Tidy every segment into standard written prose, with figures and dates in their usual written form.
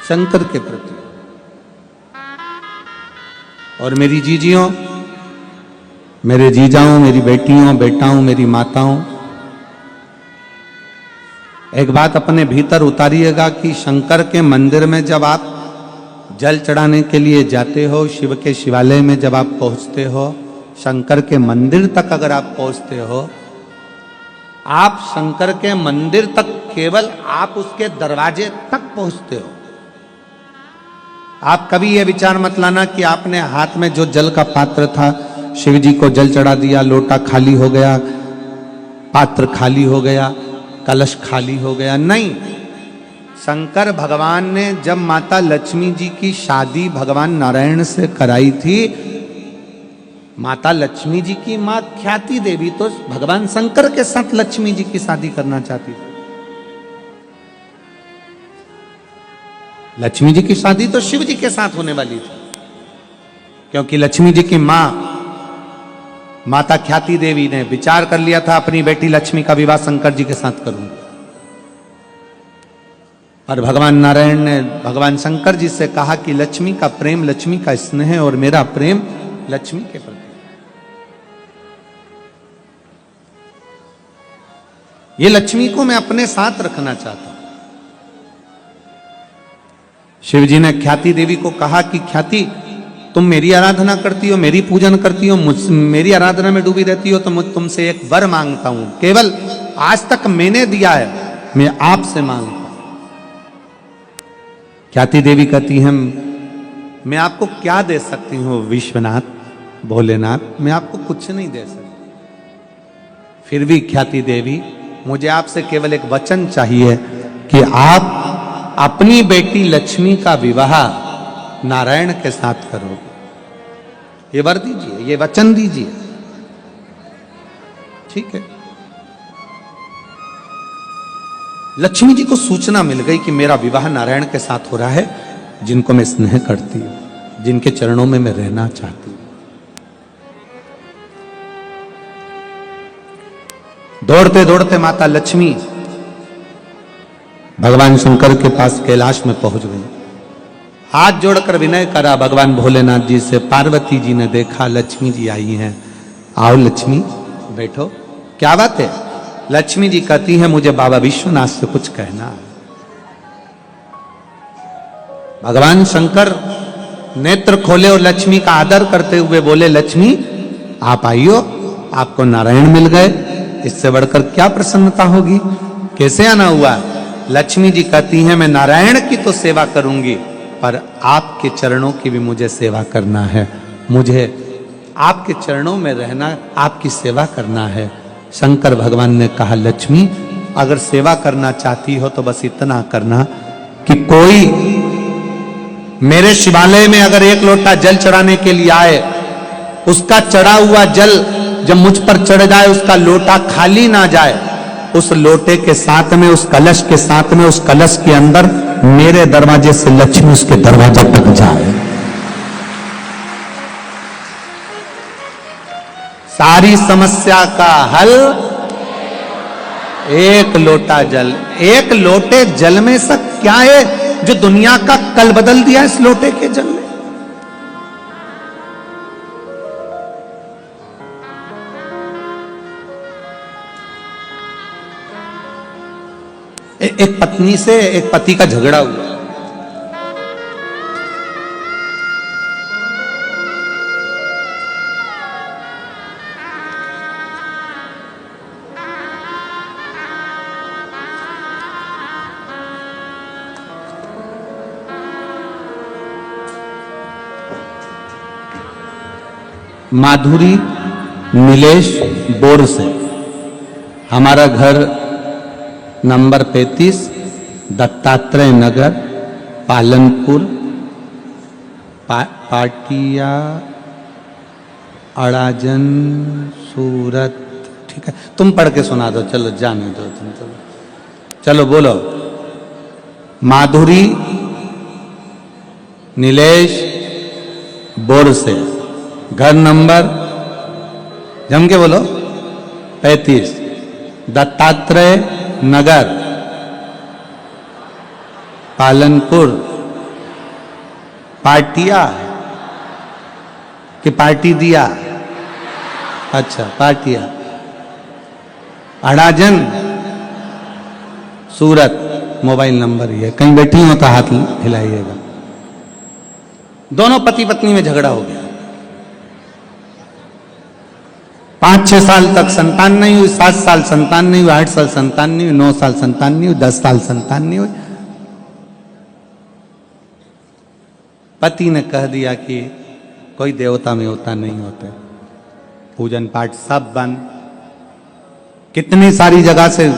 शंकर के प्रति। और मेरी जीजियों, मेरे जीजाओं, मेरी बेटियों, बेटाओं, मेरी माताओं, एक बात अपने भीतर उतारिएगा कि शंकर के मंदिर में जब आप जल चढ़ाने के लिए जाते हो, शिव के शिवालय में जब आप पहुंचते हो, शंकर के मंदिर तक अगर आप पहुंचते हो, आप शंकर के मंदिर तक केवल आप उसके दरवाजे तक पहुंचते हो। आप कभी यह विचार मत लाना कि आपने हाथ में जो जल का पात्र था, शिव जी को जल चढ़ा दिया, लोटा खाली हो गया, पात्र खाली हो गया, कलश खाली हो गया। नहीं, शंकर भगवान ने जब माता लक्ष्मी जी की शादी भगवान नारायण से कराई थी, माता लक्ष्मी जी की मां ख्याति देवी तो भगवान शंकर के साथ लक्ष्मी जी की शादी करना चाहती थी। लक्ष्मी जी की शादी तो शिव जी के साथ होने वाली थी, क्योंकि लक्ष्मी जी की मां माता ख्याति देवी ने विचार कर लिया था अपनी बेटी लक्ष्मी का विवाह शंकर जी के साथ करूंगी। और भगवान नारायण ने भगवान शंकर जी से कहा कि लक्ष्मी का प्रेम, लक्ष्मी का स्नेह और मेरा प्रेम लक्ष्मी के प्रति। ये लक्ष्मी को मैं अपने साथ रखना चाहता हूं। शिव जी ने ख्याति देवी को कहा कि ख्याति, तुम मेरी आराधना करती हो, मेरी पूजन करती हो, मेरी आराधना में डूबी रहती हो, तो मैं तुमसे एक वर मांगता हूं। केवल आज तक मैंने दिया है, मैं आपसे मांगता हूं। ख्याति देवी कहती है, मैं आपको क्या दे सकती हूं विश्वनाथ, भोलेनाथ, मैं आपको कुछ नहीं दे सकती। फिर भी ख्याति देवी, मुझे आपसे केवल एक वचन चाहिए कि आप अपनी बेटी लक्ष्मी का विवाह नारायण के साथ करोगे। ये वर दीजिए, ये वचन दीजिए। ठीक है। लक्ष्मी जी को सूचना मिल गई कि मेरा विवाह नारायण के साथ हो रहा है, जिनको मैं स्नेह करती हूं, जिनके चरणों में मैं रहना चाहती हूं। दौड़ते दौड़ते माता लक्ष्मी भगवान शंकर के पास कैलाश में पहुंच गई। हाथ जोड़कर विनय करा भगवान भोलेनाथ जी से। पार्वती जी ने देखा लक्ष्मी जी आई हैं। आओ लक्ष्मी, बैठो। क्या बात है? लक्ष्मी जी कहती है, मुझे बाबा विश्वनाथ से कुछ कहना है। भगवान शंकर नेत्र खोले और लक्ष्मी का आदर करते हुए बोले, लक्ष्मी आप आइयो, आपको नारायण मिल गए, इससे बढ़कर क्या प्रसन्नता होगी? कैसे आना हुआ? लक्ष्मी जी कहती हैं, मैं नारायण की तो सेवा करूंगी, पर आपके चरणों की भी मुझे सेवा करना है। मुझे आपके चरणों में रहना, आपकी सेवा करना है। शंकर भगवान ने कहा, लक्ष्मी अगर सेवा करना चाहती हो तो बस इतना करना कि कोई मेरे शिवालय में अगर एक लोटा जल चढ़ाने के लिए आए, उसका चढ़ा हुआ जल जब मुझ पर चढ़ जाए, उसका लोटा खाली ना जाए, उस लोटे के साथ में, उस कलश के साथ में, उस कलश के अंदर मेरे दरवाजे से लक्ष्मी उसके दरवाजे तक जाए। सारी समस्या का हल एक लोटा जल। एक लोटे जल में सब क्या है जो दुनिया का कल बदल दिया इस लोटे के जल ने? एक पत्नी से एक पति का झगड़ा हुआ। माधुरी नीलेश बोर से। हमारा घर नंबर 35 दत्तात्रेय नगर, पालनपुर, पाटिया, अड़ाजन, सूरत। ठीक है, तुम पढ़ के सुना दो। चलो जाने दो तुम। चलो बोलो। माधुरी नीलेश बोर से, घर नंबर जम के बोलो 35 दत्तात्रेय नगर, पालनपुर, पार्टिया कि पार्टी दिया? अच्छा, पार्टिया। अड़ाजन सूरत, मोबाइल नंबर ये, कहीं बैठी हो तो हाथ हिलाइएगा। दोनों पति पत्नी में झगड़ा हो गया, 5-6 साल तक संतान नहीं हुई, 7 साल संतान नहीं हुई, 8 साल संतान नहीं हुई, 9 साल संतान नहीं हुई, 10 साल संतान नहीं हुई। पति ने कह दिया कि कोई देवता में होता नहीं होते, पूजन पाठ सब बंद। कितनी सारी जगह से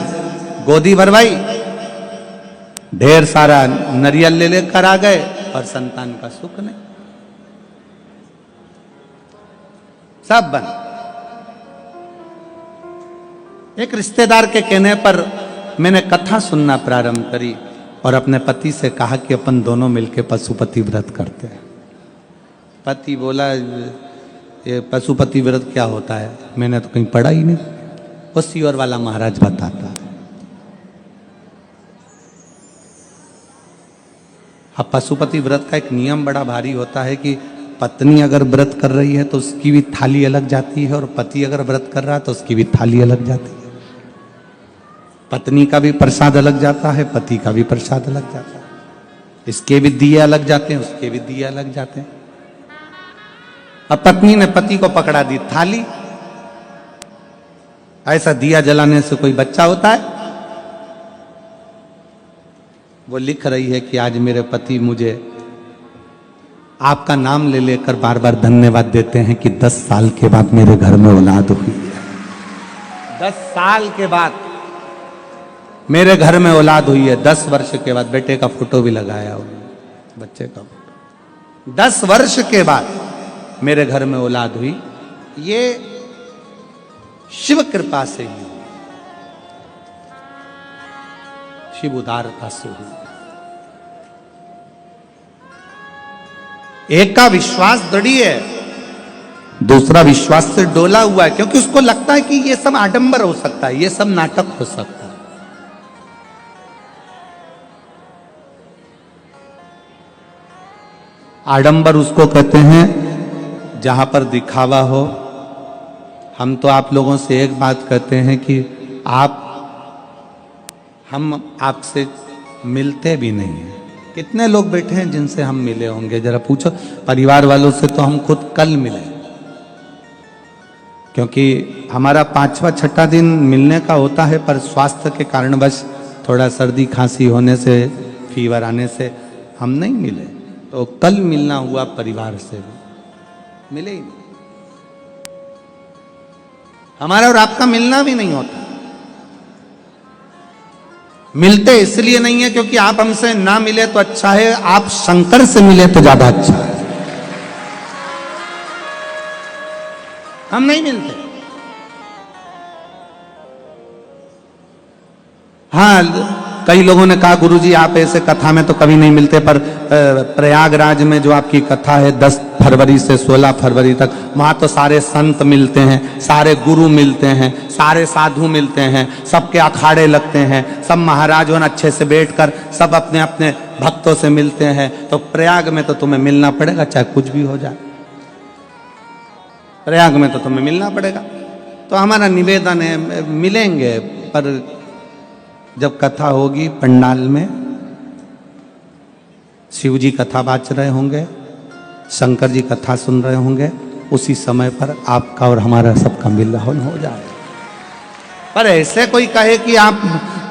गोदी भरवाई, ढेर सारा नरियल ले लेकर आ गए और संतान का सुख नहीं, सब बंद। एक रिश्तेदार के कहने पर मैंने कथा सुनना प्रारंभ करी और अपने पति से कहा कि अपन दोनों मिलकर पशुपति व्रत करते हैं। पति बोला ये पशुपति व्रत क्या होता है? मैंने तो कहीं पढ़ा ही नहीं, वो सीवर वाला महाराज बताता है। अब पशुपति व्रत का एक नियम बड़ा भारी होता है कि पत्नी अगर व्रत कर रही है तो उसकी भी थाली अलग जाती है, और पति अगर व्रत कर रहा है तो उसकी भी थाली अलग जाती है। पत्नी का भी प्रसाद अलग जाता है, पति का भी प्रसाद अलग जाता है, इसके भी दिए अलग जाते हैं, उसके भी दिए अलग जाते हैं। अब पत्नी ने पति को पकड़ा दी थाली। ऐसा दिया जलाने से कोई बच्चा होता है? वो लिख रही है कि आज मेरे पति मुझे आपका नाम ले लेकर बार बार धन्यवाद देते हैं कि 10 साल के बाद मेरे घर में औलाद हुई है। 10 साल के बाद मेरे घर में औलाद हुई है। 10 वर्ष के बाद बेटे का फोटो भी लगाया उन्होंने, बच्चे का फोटो। 10 वर्ष के बाद मेरे घर में औलाद हुई। ये शिव कृपा से ही, शिव उदारता से हुई। एक का विश्वास दृढ़ी है, दूसरा विश्वास से डोला हुआ है, क्योंकि उसको लगता है कि ये सब आडंबर हो सकता है, ये सब नाटक हो सकता है। आडंबर उसको कहते हैं जहां पर दिखावा हो। हम तो आप लोगों से एक बात कहते हैं कि हम आपसे मिलते भी नहीं हैं। कितने लोग बैठे हैं जिनसे हम मिले होंगे? जरा पूछो। परिवार वालों से तो हम खुद कल मिले, क्योंकि हमारा 5वां 6ठा दिन मिलने का होता है, पर स्वास्थ्य के कारणवश थोड़ा सर्दी खांसी होने से, फीवर आने से हम नहीं मिले। तो कल मिलना हुआ परिवार से, मिले ही नहीं। हमारा और आपका मिलना भी नहीं होता। मिलते इसलिए नहीं है क्योंकि आप हमसे ना मिले तो अच्छा है, आप शंकर से मिले तो ज्यादा अच्छा है। हम नहीं मिलते। हाँ, कई लोगों ने कहा गुरुजी आप ऐसे कथा में तो कभी नहीं मिलते, पर प्रयागराज में जो आपकी कथा है 10 फरवरी से 16 फरवरी तक, वहां तो सारे संत मिलते हैं, सारे गुरु मिलते हैं, सारे साधु मिलते हैं, सबके अखाड़े लगते हैं, सब महाराज अच्छे से बैठकर सब अपने अपने भक्तों से मिलते हैं। तो प्रयाग में तो तुम्हें मिलना पड़ेगा, चाहे कुछ भी हो जाए। प्रयाग में तो तुम्हें मिलना पड़ेगा। तो हमारा निवेदन है, मिलेंगे, पर जब कथा होगी पंडाल में, शिव जी कथा बाच रहे होंगे, शंकर जी कथा सुन रहे होंगे, उसी समय पर आपका और हमारा सबका मिलन हो जाए। पर ऐसे कोई कहे कि आप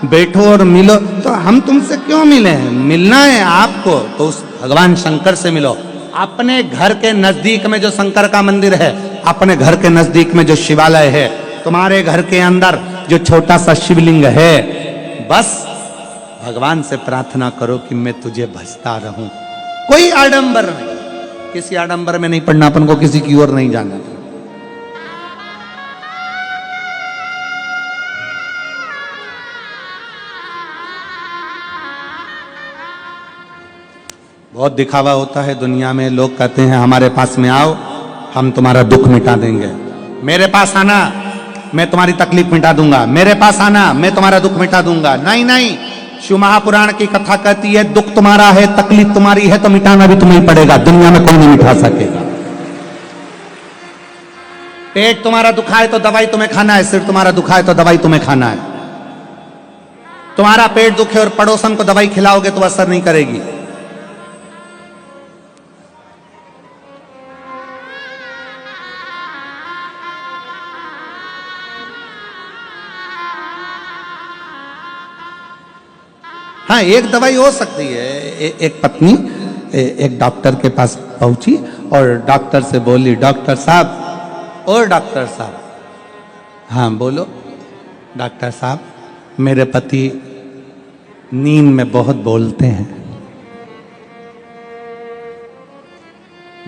बैठो और मिलो, तो हम तुमसे क्यों मिले हैं? मिलना है आपको तो उस भगवान शंकर से मिलो। अपने घर के नजदीक में जो शंकर का मंदिर है, अपने घर के नजदीक में जो शिवालय है, तुम्हारे घर के अंदर जो छोटा सा शिवलिंग है, बस भगवान से प्रार्थना करो कि मैं तुझे भजता रहूं। कोई आडंबर नहीं, किसी आडंबर में नहीं पड़ना, अपन को किसी की ओर नहीं जाना। बहुत दिखावा होता है दुनिया में। लोग कहते हैं हमारे पास में आओ, हम तुम्हारा दुख मिटा देंगे। मेरे पास आना, मैं तुम्हारी तकलीफ मिटा दूंगा। मेरे पास आना, मैं तुम्हारा दुख मिटा दूंगा। नहीं नहीं, शिव महापुराण की कथा कहती है दुख तुम्हारा है, तकलीफ तुम्हारी है तो मिटाना भी तुम्हें पड़ेगा, दुनिया में कोई नहीं मिटा सकेगा। पेट तुम्हारा दुखा है तो दवाई तुम्हें खाना है, सिर तुम्हारा दुखा है तो दवाई तुम्हें खाना है। तुम्हारा पेट दुखे और पड़ोसन को दवाई खिलाओगे तो असर नहीं करेगी। हाँ, एक दवाई हो सकती है। एक पत्नी एक डॉक्टर के पास पहुंची और डॉक्टर से बोली, डॉक्टर साहब, और डॉक्टर साहब, हाँ बोलो। डॉक्टर साहब, मेरे पति नींद में बहुत बोलते हैं।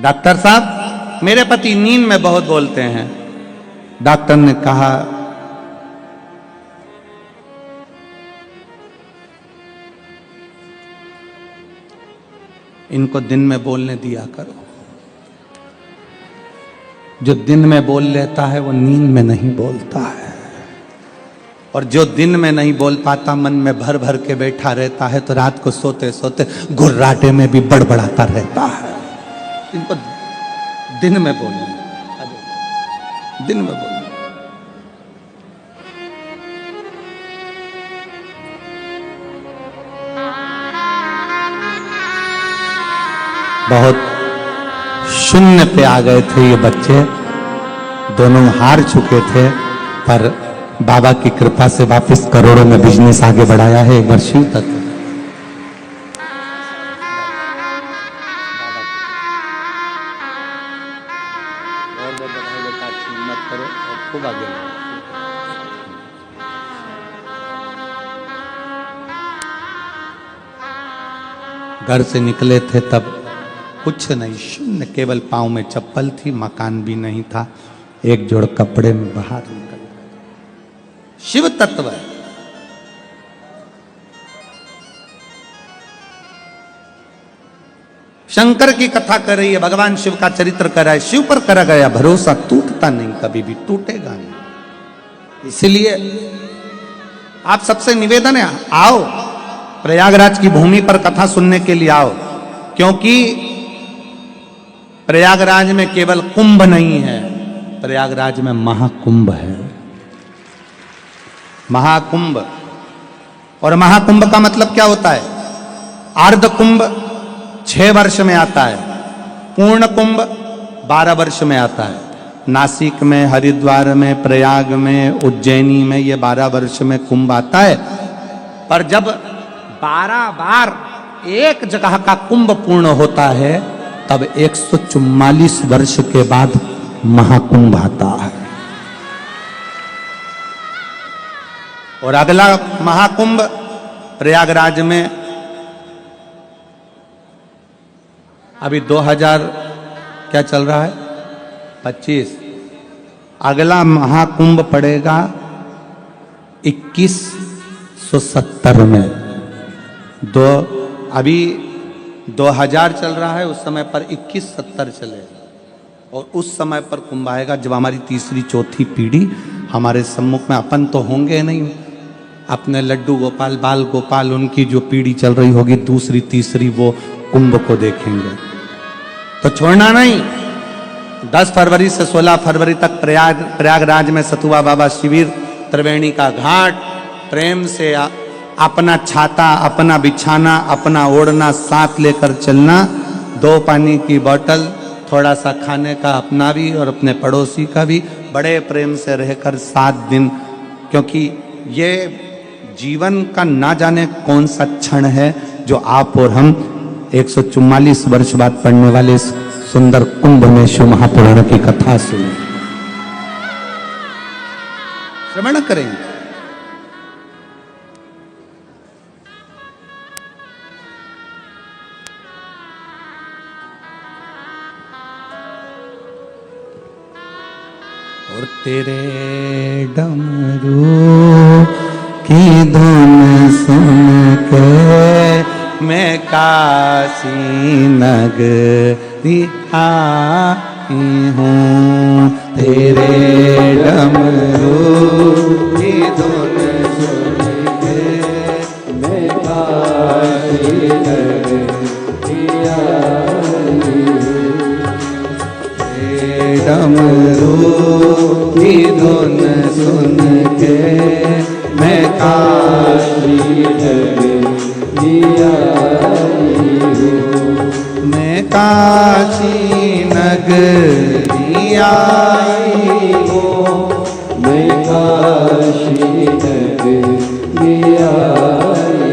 डॉक्टर साहब, मेरे पति नींद में बहुत बोलते हैं। डॉक्टर ने कहा, इनको दिन में बोलने दिया करो। जो दिन में बोल लेता है वो नींद में नहीं बोलता है, और जो दिन में नहीं बोल पाता, मन में भर भर के बैठा रहता है, तो रात को सोते सोते गुर्राटे में भी बड़बड़ाता रहता है। इनको दिन में बोलने, दिन में बोलने। बहुत शून्य पे आ गए थे ये बच्चे, दोनों हार चुके थे, पर बाबा की कृपा से वापस करोड़ों में बिजनेस आगे बढ़ाया है। एक बार शिव तत्व मत करो, खूब आगे। घर से निकले थे तब कुछ नहीं, शून्य, केवल पांव में चप्पल थी, मकान भी नहीं था, एक जोड़ कपड़े में बाहर निकल गए। शिव तत्व है। शंकर की कथा कर रही है, भगवान शिव का चरित्र कर रहा है। शिव पर करा गया भरोसा टूटता नहीं, कभी भी टूटेगा नहीं। इसलिए आप सबसे निवेदन है, आओ प्रयागराज की भूमि पर कथा सुनने के लिए आओ, क्योंकि प्रयागराज में केवल कुंभ नहीं है, प्रयागराज में महाकुंभ है। महाकुंभ, और महाकुंभ का मतलब क्या होता है? अर्ध कुंभ 6 वर्ष में आता है, पूर्ण कुंभ 12 वर्ष में आता है। नासिक में, हरिद्वार में, प्रयाग में, उज्जैनी में ये 12 वर्ष में कुंभ आता है। पर जब 12 बार एक जगह का कुंभ पूर्ण होता है, तब 144 वर्ष के बाद महाकुंभ आता है। और अगला महाकुंभ प्रयागराज में अभी 2000 क्या चल रहा है 25, अगला महाकुंभ पड़ेगा 2170 में। अभी 2000 चल रहा है, उस समय पर 2170 चलेगा, और उस समय पर कुंभ आएगा जब हमारी तीसरी चौथी पीढ़ी हमारे सम्मुख में, अपन तो होंगे नहीं, अपने लड्डू गोपाल, बाल गोपाल, उनकी जो पीढ़ी चल रही होगी दूसरी तीसरी, वो कुंभ को देखेंगे। तो छोड़ना नहीं। 10 फरवरी से 16 फरवरी तक प्रयागराज में सतुआ बाबा शिविर, त्रिवेणी का घाट, प्रेम से अपना छाता, अपना बिछाना, अपना ओढ़ना साथ लेकर चलना, 2 पानी की बोतल, थोड़ा सा खाने का अपना भी और अपने पड़ोसी का भी, बड़े प्रेम से रहकर 7 दिन, क्योंकि ये जीवन का ना जाने कौन सा क्षण है जो आप और हम 144 वर्ष बाद पढ़ने वाले इस सुंदर कुंभ में शिव महापुराण की कथा सुने, श्रवण करेंगे। और तेरे डमरू की धुन सुन के मैं काशी नगरी आई हूँ, तेरे डमरू की धुन सुन के मैं की धुन सुन के मैं काशी नगरी आई हूँ। मैं काशी नगरी आई हूँ। मैं काशी नगरी आई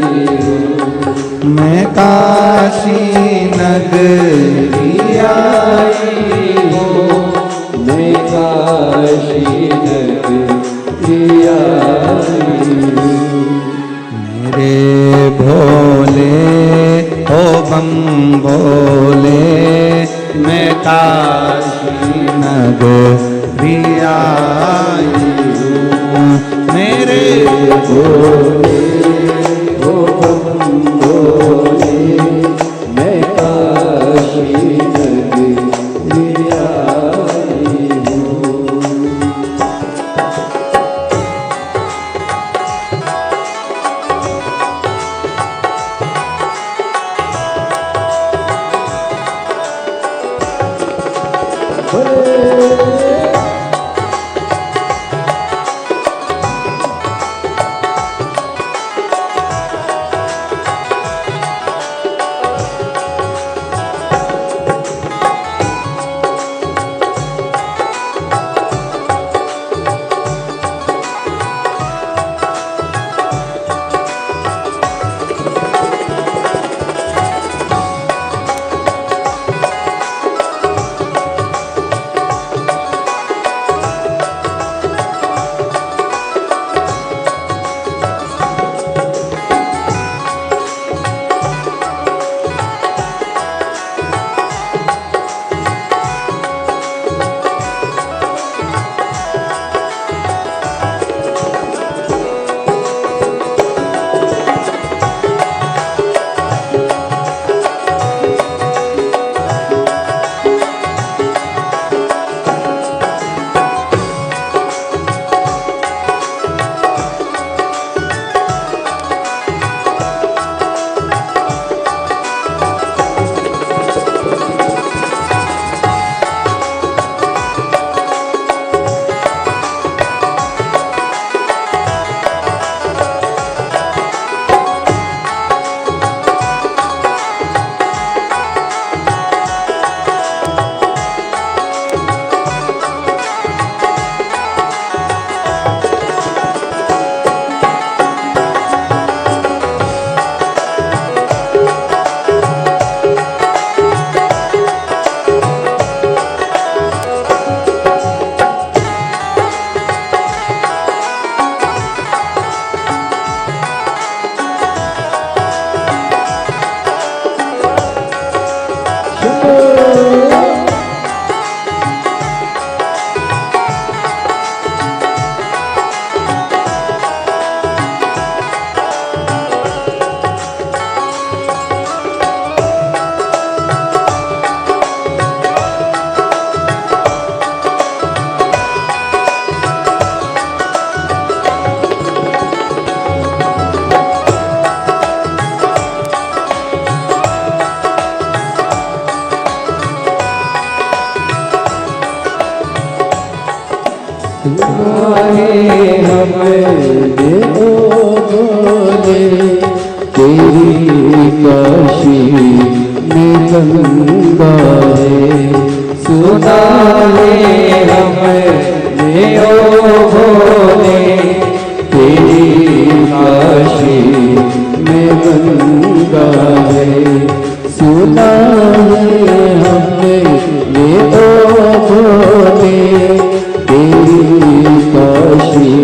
हूँ। मैं काशी नगरी आई हूँ। मैं काशी नगरी आई हूँ। मेरे भोले ओ बम भोले मैं काशी नगरी आई हूँ। मेरे भोले ओ बम भोले मैं काशी नगरी आई हूँ। तेरी काशी में गंगा है, सुना है हमने ओ भोले। तेरी काशी में गंगा है, सुना है हमने ओ भोले। तेरी काशी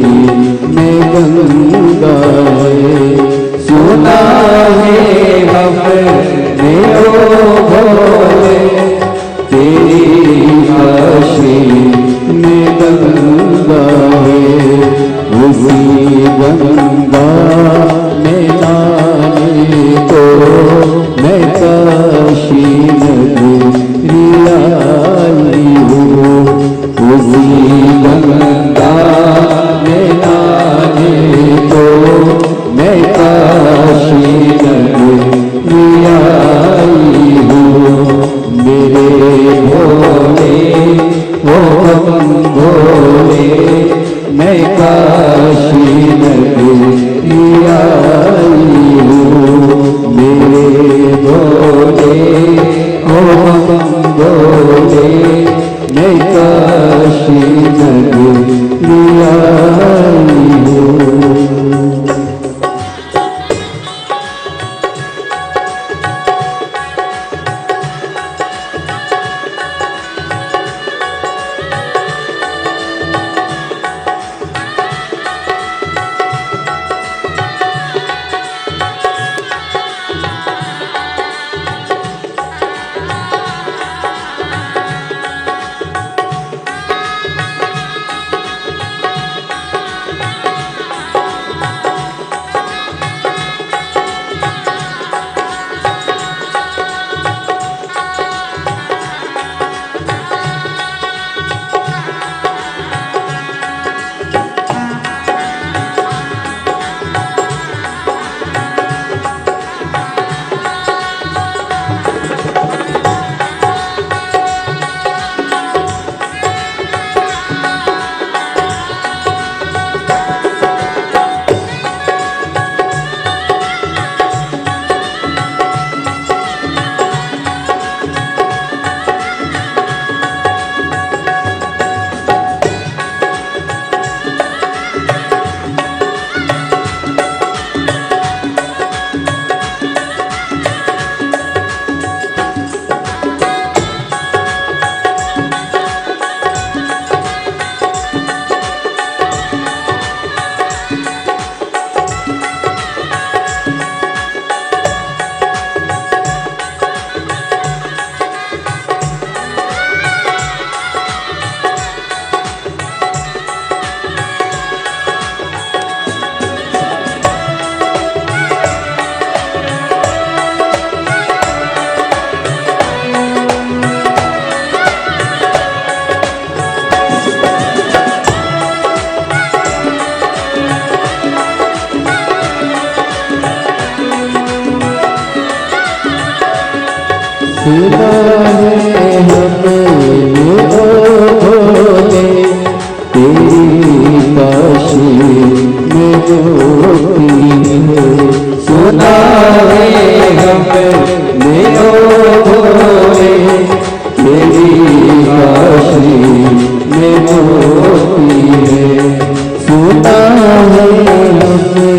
में गंगा है, सुना है हमने ओ भोले। तेरी काशी में गंगा है, उसी गंगा में नहाने को मैं काशी नगरी आई हूँ। उसी गंगा में नहाने को मैं सुना है हमने ओ भोले तेरी काशी में होती है। सुना है हमने ओ भोले तेरी काशी में होती है। सुना है हमने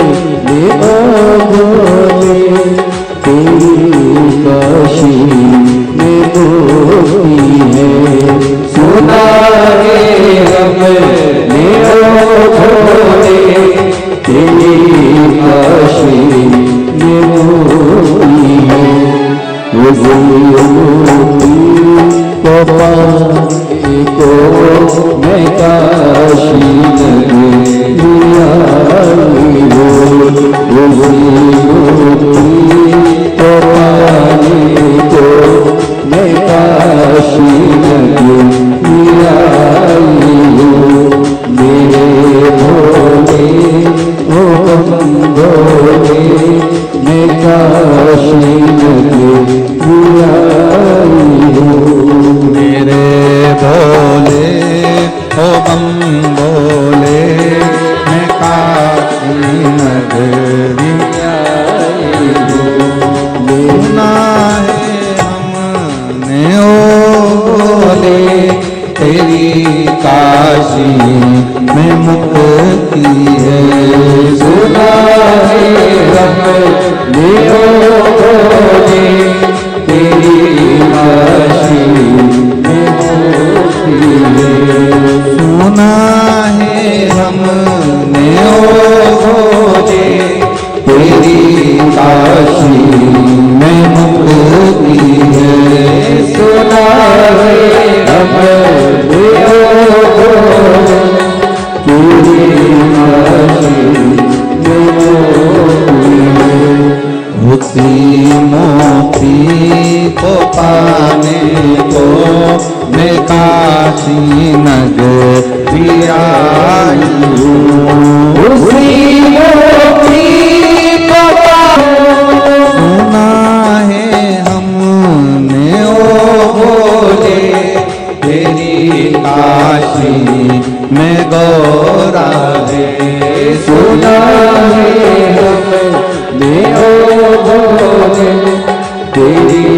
ओ भोले तेरी काशी में होती है। सुना है हमने ओ भोले तेरी काशी में होती है। वो मूर्ति को पाने को मैं काशी नगरी आई हूँ। उसी मूर्ति को पाने को मैं काशी नगरी आई हूँ। मेरे भोले ओ भोले मैं काशी नगरी आई हूँ। मेरे भोले ओ बम भोले मैं काशी नगरी आई हूँ। सुना है हमने ओ भोले तेरी काशी में मुक्ति है। सुना है हमने ओ भोले तेरी काशी में होती है। सुना है हमने ओ भोले तेरी काशी में मुक्ति है। सुना है हमने ओ भोले तेरी काशी में होती है। उसी मोती को पाने को मैं काशी नगरी आई हूँ। उसी मोती को सुना है हमने ओ भोले तेरी काशी में गौरा है। सुना है हमने ओ भोले तेरी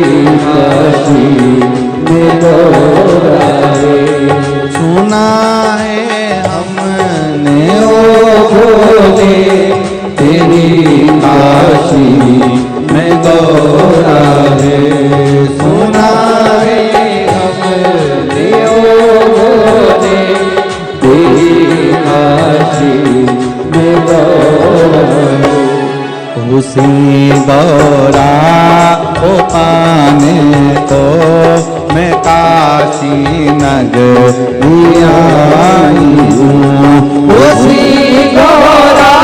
काशी में गौरा है। सुना है हमने ओ भोले तेरी काशी में गौरा है। सुना है हमने ओ भोले तेरी काशी में गौरा है। उसी गौरा को पाने को मैं काशी नगरी आई हूँ। उसी गौरा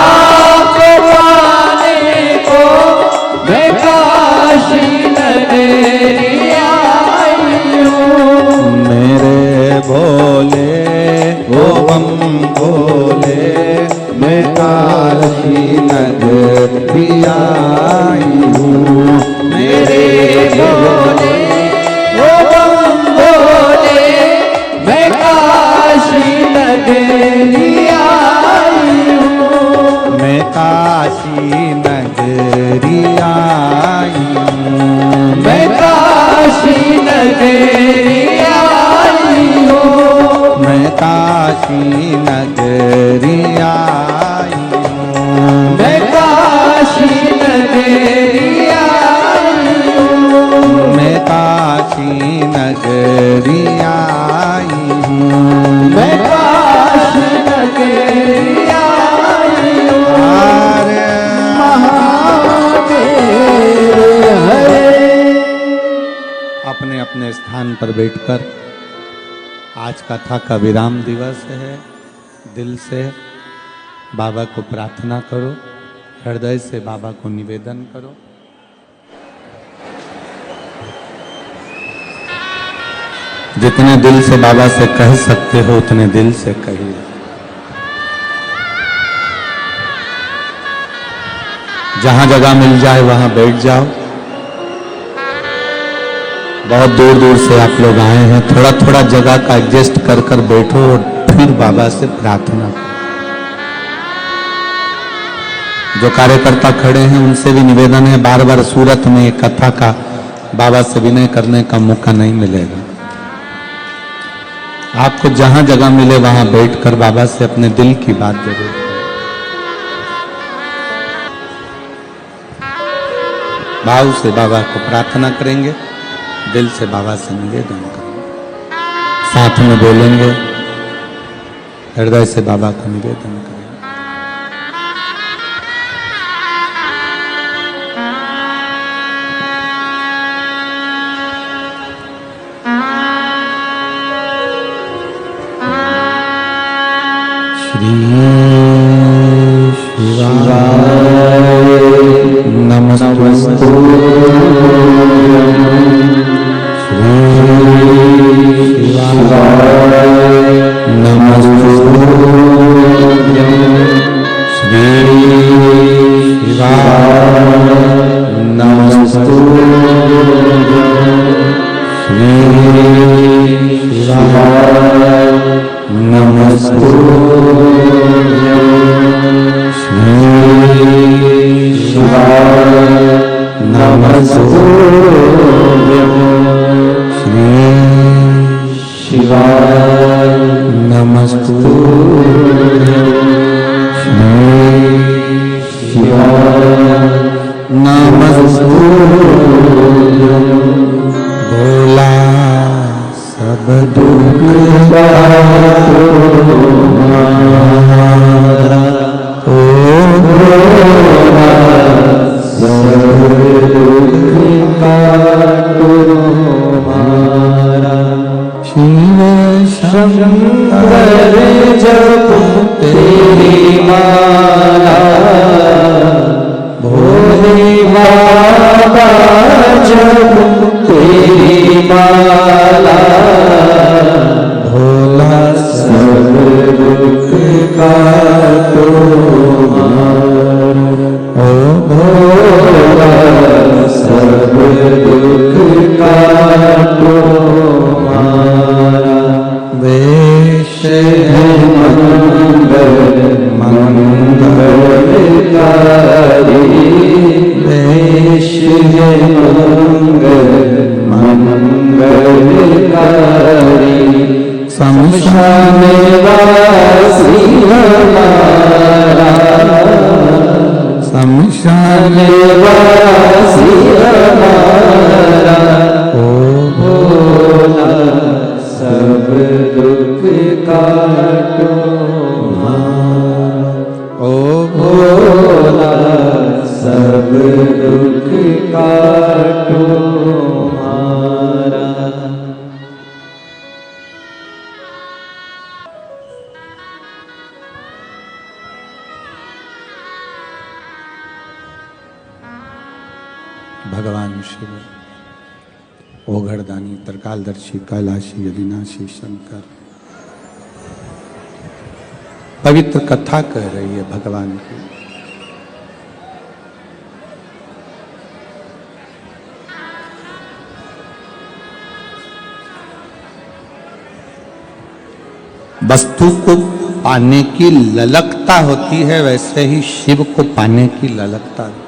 को पाने को मैं काशी नगरी आई हूँ। मेरे भोले ओ बम भोले मैं काशी नगरी आई हूँ। मेरे भोले ओ बम भोले मैं काशी नगरी आई हूँ। मैं काशी नगरी आई हूँ। मैं काशी नगरी आई हूँ। मैं काशी नगरी आई हूँ। मैं काशी नगरी आई हूँ। मैं काशी नगरी आई हूँ। मैं काशी नगरी आई हूँ। हरे महादेव हरे। अपने अपने स्थान पर बैठकर आज कथा का विराम दिवस है। दिल से बाबा को प्रार्थना करो, हृदय से बाबा को निवेदन करो। जितने दिल से बाबा से कह सकते हो उतने दिल से कहिए। जहां जगह मिल जाए वहां बैठ जाओ। बहुत दूर दूर से आप लोग आए हैं, थोड़ा थोड़ा जगह का एडजस्ट कर कर बैठो और फिर बाबा से प्रार्थना करो। जो कार्यकर्ता खड़े हैं उनसे भी निवेदन है, बार बार सूरत में कथा का बाबा से विनय करने का मौका नहीं मिलेगा। आपको जहां जगह मिले वहां बैठकर बाबा से अपने दिल की बात जरूर करें। भाव से बाबा को प्रार्थना करेंगे, दिल से बाबा से निवेदन करेंगे, साथ में बोलेंगे, हृदय से बाबा को निवेदन करेंगे। श्री शिवाय नमस्तु। श्री शिवाय नमस्तु। श्री शिवाय नमस्तु। श्री शिवाय नमस्तु। श्री शिवाय नमस्तु। श्री शिवाय नमस्तु। श्री शिवाय नमस्तु। भोला सब दुख काटो हमारा, ओ भोला सब दुख काटो हमारा। शिव शंकर जप तेरी माला, भोले बाबा जप तेरी माला, भोला सब दुख काटो हमारा, ओ भोला सब दुख काटो हमारा। वेश है मंगल मंगलकारी, वेश है मंगल मंगलकारी। शमशान वासी हमारा, शमशान वासी हमारा, ओ भोला सब दुख काटो हमारा, ओ भोला सब दुख काटो हमारा। भगवान शिव, ओघड़दानी, त्रिकालदर्शी, कैलाशी, अविनाशी शंकर पवित्र कथा कह रही है भगवान की। वस्तु को पाने की ललकता होती है, वैसे ही शिव को पाने की ललकता होती है।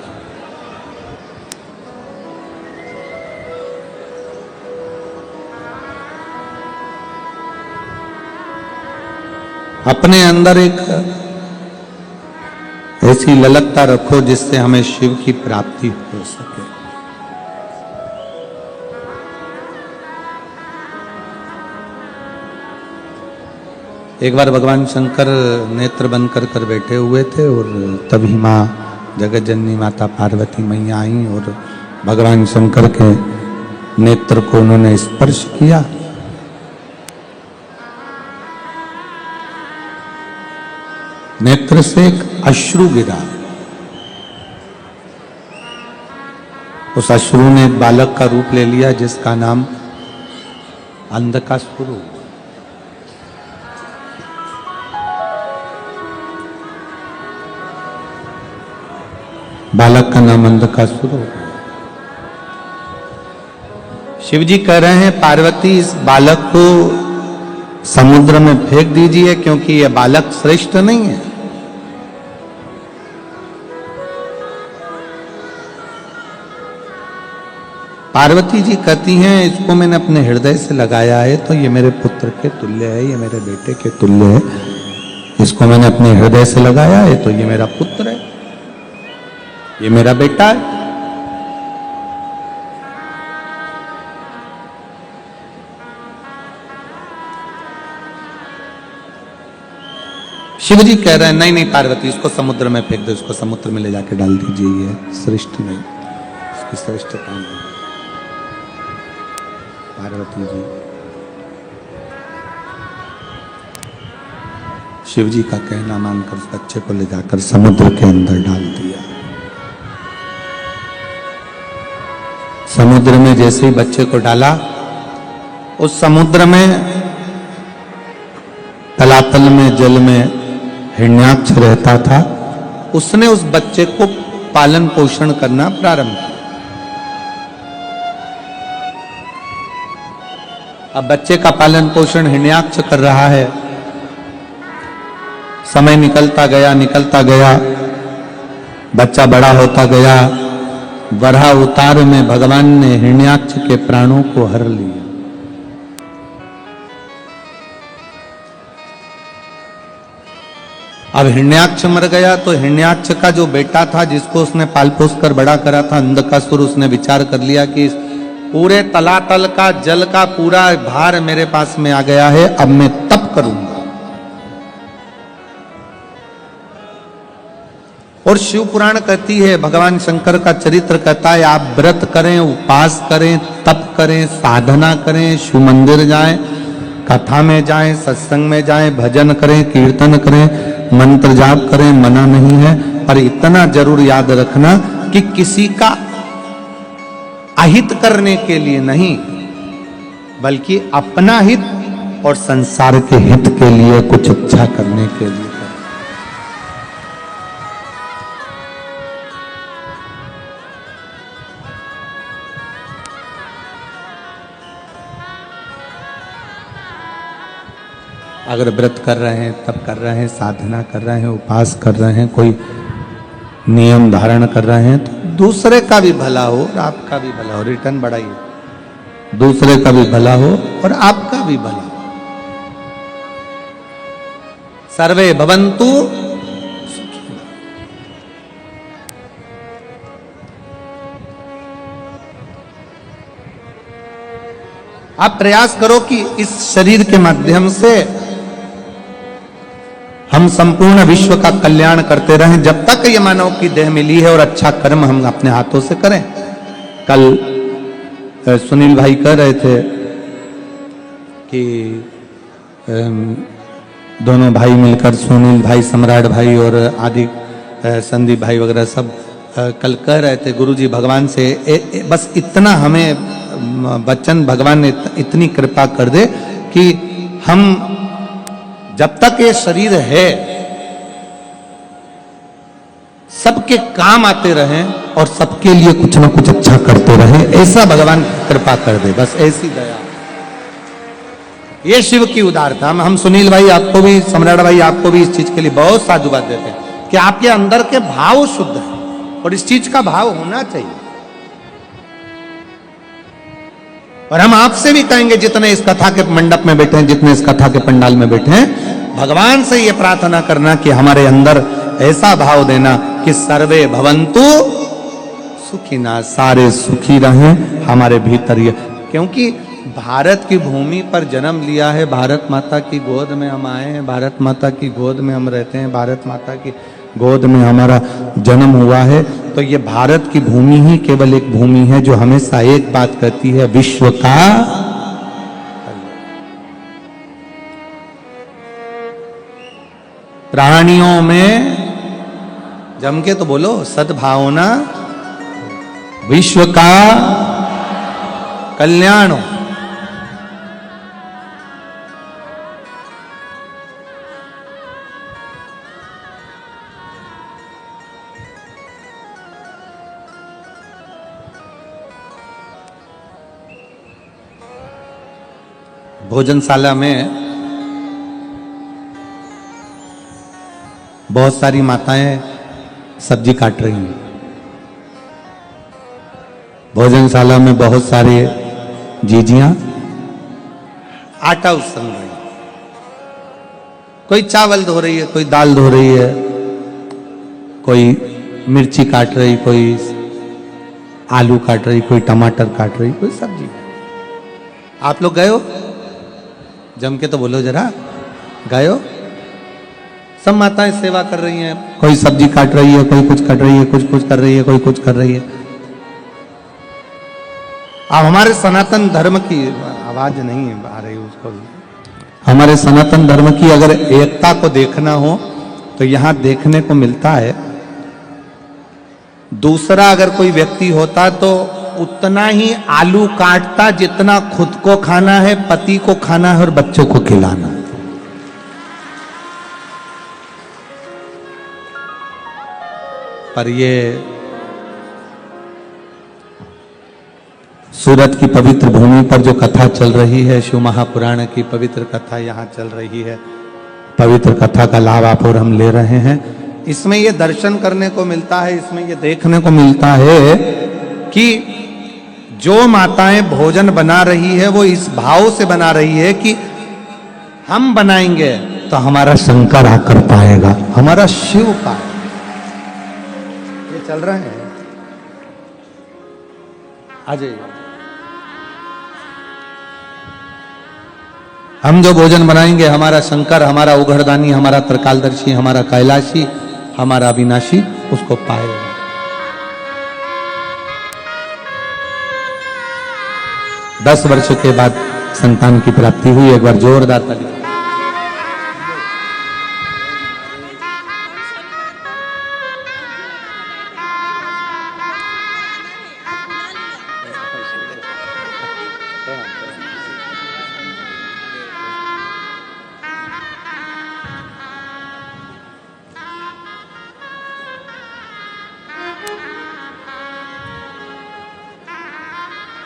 अपने अंदर एक ऐसी ललकता रखो जिससे हमें शिव की प्राप्ति हो सके। एक बार भगवान शंकर नेत्र बंद कर बैठे हुए थे और तभी माँ जगत जननी माता पार्वती मैया आई और भगवान शंकर के नेत्र को उन्होंने स्पर्श किया। नेत्र से एक अश्रु गिरा। उस अश्रु ने एक बालक का रूप ले लिया जिसका नाम अंधकासुर। बालक का नाम अंधकासुर हो गया। शिव जी कह रहे हैं पार्वती इस बालक को समुद्र में फेंक दीजिए क्योंकि यह बालक श्रेष्ठ नहीं है। पार्वती जी कहती हैं इसको मैंने अपने हृदय से लगाया है तो ये मेरे पुत्र के तुल्य है, ये मेरे बेटे के तुल्य है। इसको मैंने अपने हृदय से लगाया है तो ये मेरा पुत्र है, ये मेरा बेटा है। शिव जी कह रहे हैं नहीं नहीं पार्वती इसको समुद्र में फेंक दो, इसको समुद्र में ले जाके डाल दीजिए, ये श्रेष्ठ नहीं, इसकी श्रेष्ठता नहीं। पार्वती जी शिव जी का कहना मानकर उस बच्चे को ले जाकर समुद्र के अंदर डाल दिया। समुद्र में जैसे ही बच्चे को डाला, उस समुद्र में तलातल में जल में हिरण्याक्ष रहता था। उसने उस बच्चे को पालन पोषण करना प्रारंभ किया। अब बच्चे का पालन पोषण हिरण्याक्ष कर रहा है। समय निकलता गया, बच्चा बड़ा होता गया। वराह अवतार में भगवान ने हिरण्याक्ष के प्राणों को हर लिया। अब हिरण्याक्ष मर गया तो हिरण्याक्ष का जो बेटा था जिसको उसने पाल पोस कर बड़ा करा था अंधकासुर, उसने विचार कर लिया कि पूरे तलातल का जल का पूरा भार मेरे पास में आ गया है, अब मैं तप करूंगा। और शिव पुराण कहती है, भगवान शंकर का चरित्र कहता है आप व्रत करें, उपवास करें, तप करें, साधना करें, शिव मंदिर जाएं, कथा में जाएं, सत्संग में जाएं, भजन करें, कीर्तन करें, मंत्र जाप करें, मना नहीं है। पर इतना जरूर याद रखना कि किसी का अहित करने के लिए नहीं, बल्कि अपना हित और संसार के हित के लिए कुछ अच्छा करने के लिए। अगर व्रत कर रहे हैं, तप कर रहे हैं, साधना कर रहे हैं, उपास कर रहे हैं, कोई नियम धारण कर रहे हैं, तो दूसरे का भी भला हो और आपका भी भला हो। रिटर्न बढ़ाइए, दूसरे का भी भला हो और आपका भी भला हो। सर्वे भवन्तु। आप प्रयास करो कि इस शरीर के माध्यम से हम संपूर्ण विश्व का कल्याण करते रहें जब तक ये मानव की देह मिली है, और अच्छा कर्म हम अपने हाथों से करें। कल सुनील भाई कह रहे थे कि दोनों भाई मिलकर, सुनील भाई, सम्राट भाई और आदि संदीप भाई वगैरह सब कल कह रहे थे गुरुजी भगवान से बस इतना हमें वचन, भगवान ने इतनी कृपा कर दे कि हम जब तक ये शरीर है सबके काम आते रहें और सबके लिए कुछ ना कुछ अच्छा करते रहें, ऐसा भगवान कृपा कर दे, बस ऐसी दया। ये शिव की उदारता। हम सुनील भाई आपको भी, सम्राट भाई आपको भी इस चीज के लिए बहुत साधुवाद देते हैं कि आपके अंदर के भाव शुद्ध है और इस चीज का भाव होना चाहिए। और हम आपसे भी कहेंगे जितने इस कथा के मंडप में बैठे हैं, जितने इस कथा के पंडाल में बैठे हैं, भगवान से ये प्रार्थना करना कि हमारे अंदर ऐसा भाव देना कि सर्वे भवन्तु सुखिना, सारे सुखी रहें हमारे भीतर। ये क्योंकि भारत की भूमि पर जन्म लिया है, भारत माता की गोद में हम आए हैं, भारत माता की गोद में हम रहते हैं, भारत माता की गोद में हमारा जन्म हुआ है। तो ये भारत की भूमि ही केवल एक भूमि है जो हमेशा एक बात कहती है, विश्व का प्राणियों में जम के तो बोलो सद्भावना, विश्व का कल्याण हो। भोजनशाला में बहुत सारी माताएं सब्जी काट रही हैं। भोजनशाला में बहुत सारे जीजियां आटा उसन रही हैं। कोई चावल धो रही है, कोई दाल धो रही है, कोई मिर्ची काट रही, कोई आलू काट रही, कोई टमाटर काट रही, कोई सब्जी। आप लोग गए हो? जम के तो बोलो जरा, गए हो? सब माताएं सेवा कर रही हैं, कोई सब्जी काट रही है, कोई कुछ कर रही है, कुछ कर रही है, कोई कुछ कर रही है। अब हमारे सनातन धर्म की आवाज नहीं आ रही उसको, हमारे सनातन धर्म की अगर एकता को देखना हो तो यहां देखने को मिलता है, दूसरा अगर कोई व्यक्ति होता तो उतना ही आलू काटता जितना खुद को खाना है, पति को खाना है और बच्चों को खिलाना है। पर ये सूरत की पवित्र भूमि पर जो कथा चल रही है, शिव महापुराण की पवित्र कथा यहाँ चल रही है, पवित्र कथा का लाभ आप और हम ले रहे हैं। इसमें ये दर्शन करने को मिलता है, इसमें ये देखने को मिलता है कि जो माताएं भोजन बना रही है वो इस भाव से बना रही है कि हम बनाएंगे तो हमारा शंकर आकर पाएगा, हमारा शिव पाएगा। ये चल रहे हैं, आ जाइए। हम जो भोजन बनाएंगे हमारा शंकर, हमारा उघड़दानी, हमारा त्रिकालदर्शी, हमारा कैलाशी, हमारा अविनाशी उसको पाएगा। दस वर्ष के बाद संतान की प्राप्ति हुई। एक बार जोरदार ताली।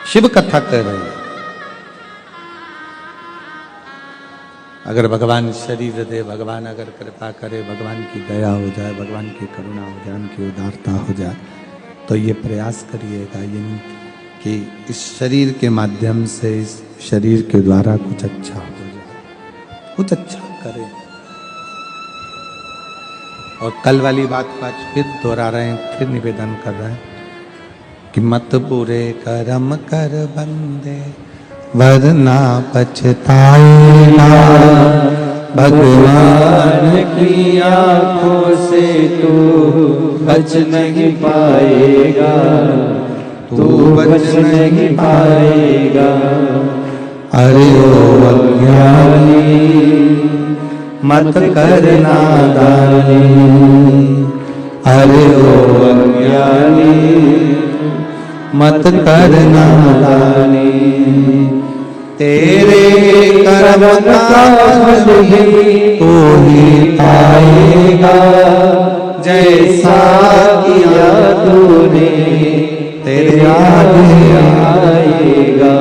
शिव कथा कह रहे हैं। अगर भगवान शरीर दे, भगवान अगर कृपा करे, भगवान की दया हो जाए, भगवान की करुणा हो जाए, उनकी उदारता हो जाए, तो ये प्रयास करिएगा ये नहीं कि इस शरीर के माध्यम से, इस शरीर के द्वारा कुछ अच्छा हो जाए, कुछ अच्छा करें। और कल वाली बात को आज फिर दोहरा रहे हैं, फिर निवेदन कर रहे हैं कि मत बुरे कर्म कर बंदे वरना पछताएगा, भगवान की आंखों से तू बच नहीं पाएगा, तू बच नहीं पाएगा। अरे ओ अज्ञानी मत कर नादानी, अरे ओ अज्ञानी मत कर नादानी, तेरे कर्म का फल ही तू ही पाएगा, जैसा किया तूने तेरे आगे आएगा।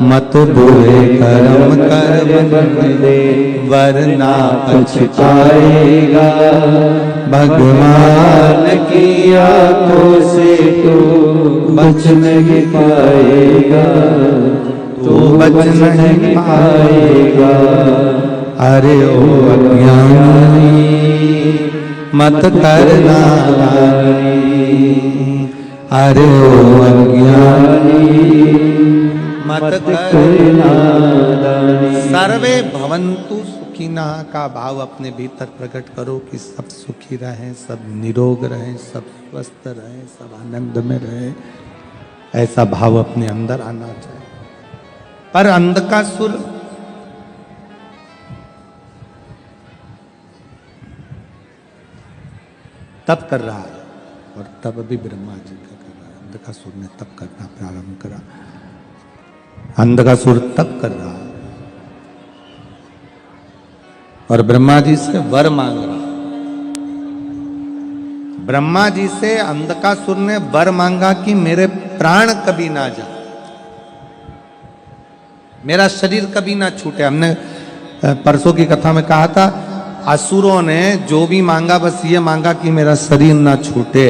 मत बुरे कर्म कर बंदे वरना पछताएगा, भगवान की आंखों से तू बच नहीं पाएगा, तू बच नहीं पाएगा। अरे ओ अज्ञानी मत कर नादानी, अरे ओ अज्ञानी मत कर नादानी। सर्वे भवन्तु सुखिना का भाव अपने भीतर प्रकट करो कि सब सुखी रहें, सब निरोग रहें, सब स्वस्थ रहें, सब आनंद में रहें। ऐसा भाव अपने अंदर आना चाहिए। पर अंधकासुर तप कर रहा है, और तप भी ब्रह्मा जी का कर रहा है। अंधकासुर ने तप करना प्रारंभ करा। अंधकासुर तप कर रहा है और ब्रह्मा जी से वर मांग रहा है। ब्रह्मा जी से अंधकासुर ने वर मांगा कि मेरे प्राण कभी ना जाए। मेरा शरीर कभी ना छूटे। हमने परसों की कथा में कहा था, असुरों ने जो भी मांगा बस ये मांगा कि मेरा शरीर ना छूटे।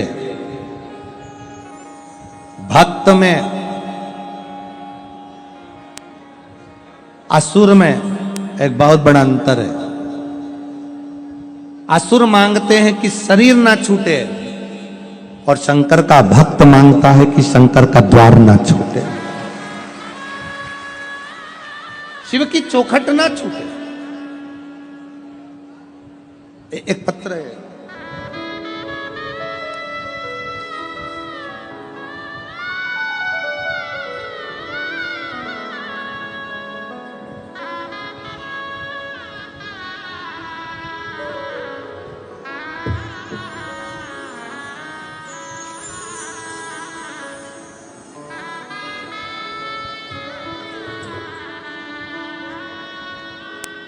भक्त में, असुर में एक बहुत बड़ा अंतर है। असुर मांगते हैं कि शरीर ना छूटे, और शंकर का भक्त मांगता है कि शंकर का द्वार ना छूटे, शिव की चौखट ना छूटे। एक पत्र है,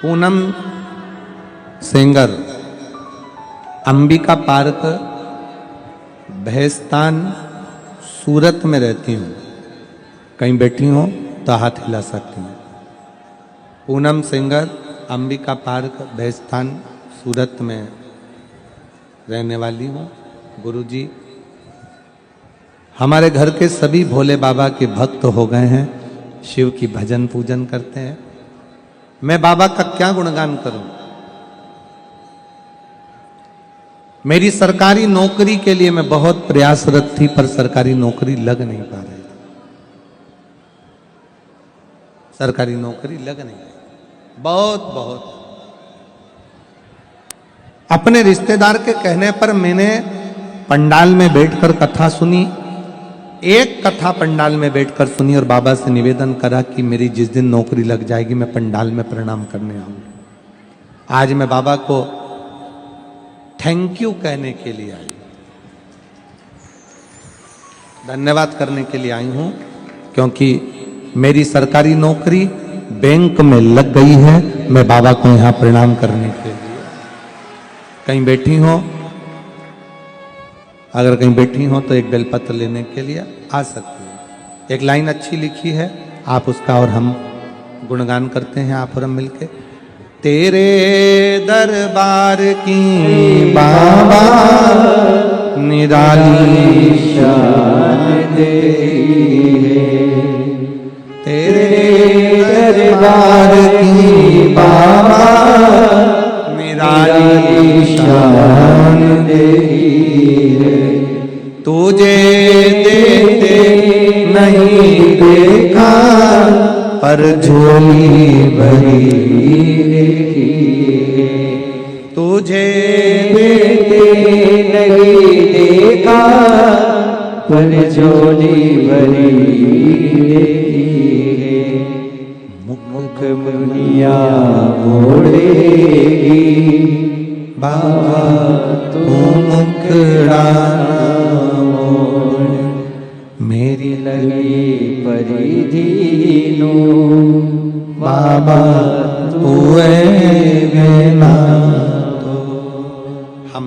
पूनम सेंगर, अंबिका पार्क, भैस्तान, सूरत में रहती हूँ। कहीं बैठी हो तो हाथ हिला सकती हूँ। पूनम सेंगर, अंबिका पार्क, भैस्तान, सूरत में रहने वाली हूँ। गुरुजी हमारे घर के सभी भोले बाबा के भक्त हो गए हैं, शिव की भजन पूजन करते हैं। मैं बाबा का क्या गुणगान करूं। मेरी सरकारी नौकरी के लिए मैं बहुत प्रयासरत थी, पर सरकारी नौकरी लग नहीं पा रही। सरकारी नौकरी लग नहीं रही। बहुत अपने रिश्तेदार के कहने पर मैंने पंडाल में बैठकर कथा सुनी। एक कथा पंडाल में बैठकर सुनी और बाबा से निवेदन करा कि मेरी जिस दिन नौकरी लग जाएगी मैं पंडाल में प्रणाम करने आऊंगी। आज मैं बाबा को थैंक यू कहने के लिए आई, धन्यवाद करने के लिए आई हूं, क्योंकि मेरी सरकारी नौकरी बैंक में लग गई है। मैं बाबा को यहां प्रणाम करने के लिए, कहीं बैठी हो, अगर कहीं बैठी हो तो एक बेलपत्र लेने के लिए आ सकती हो। एक लाइन अच्छी लिखी है, आप उसका और हम गुणगान करते हैं, आप और हम मिलके। तेरे दरबार की बाबा निराली शान दे, तेरे दरबार की बाबा निराली शान दे। तुझे देते नहीं देखा, पर झोली भरी देखी। तुझे देते नहीं देखा, पर झोली भरी देखी। मुख मुनिया मोड़ेगी, बाबा तू मुखड़ा मोड़। मेरी लगी परिधीनो, बाबा तू बिना तो। हम